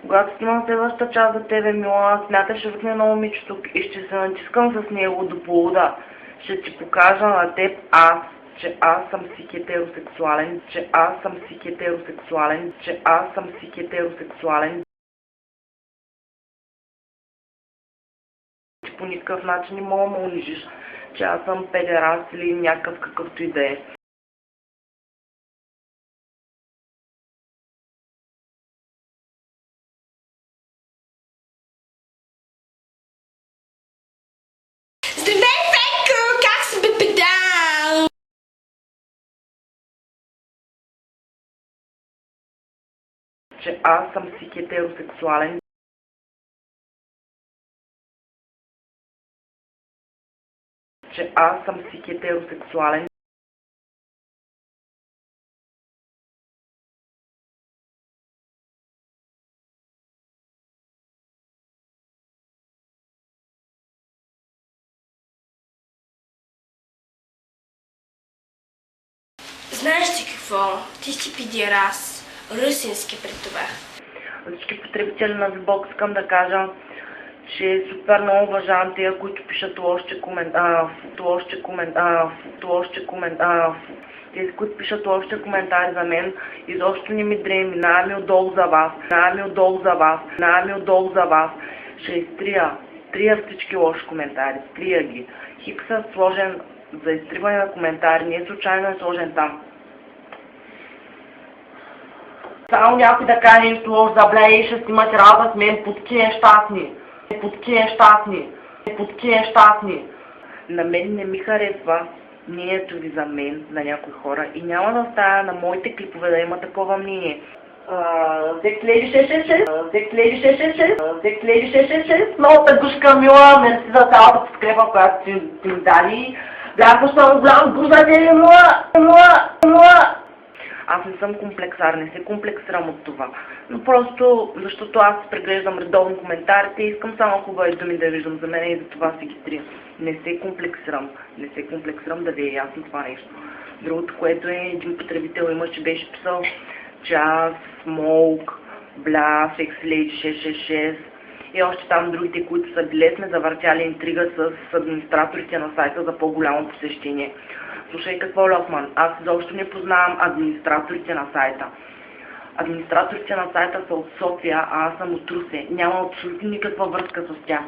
Когато снимам следващата част за тебе, мила, смяташ, ще викне на момичето и ще се натискам с него до полуда. Ще ти покажа на теб че аз съм си хетеросексуален, че аз съм си хетеросексуален, че аз съм си хетеросексуален. По никакъв начин не мога да ме унижиш, че аз съм педераст или някакъв какъвто и да е. Здравей, Фенко! Как си, бе, педал? Че аз съм си хетеросексуален. Че аз съм си хетеросексуален. Знаеш ли какво? Ти си педерас. Русински при това. На всички потребители на VBOX искам да кажа, че супер много уважавам тия, които пишат лоши коментари, тези, които пишат лоши коментари за мен, изобщо не ми дреми, минава ми отдолу за вас, ще изтрия всички лоши коментари, изтрия ги. Хикса сложен за изтриване на коментари, не е случайно е сложен там. Само някой да каже нещо лошо за бля, ще снимате работа с мен, путки нещастни. На мен не ми харесва мнението ви за мен, на някои хора, и няма да оставя на моите клипове да има такова мнение. Зеклеви 666, много тъгушка, мила, мерси за цялата подкрепа, която ти ми дали. Бляха съм голям бузатели, муа. Аз не съм комплексар, не се комплексирам от това. Но просто, защото аз преглеждам редовно коментарите и искам само хубави думи да виждам за мен и за това си ги трия. Не се комплексирам, да ви е ясно това нещо. Другото, което е, един потребител имаше, беше писал, че аз, смолк, бля, секслейди 666 и още там другите, които са били, сме завъртяли интрига с администраторите на сайта за по-голямо посещение. Слушай какво, Льофман, аз изобщо не познавам администраторите на сайта. Администраторите на сайта са от София, а аз съм от Русе. Няма абсолютно никаква връзка с тях.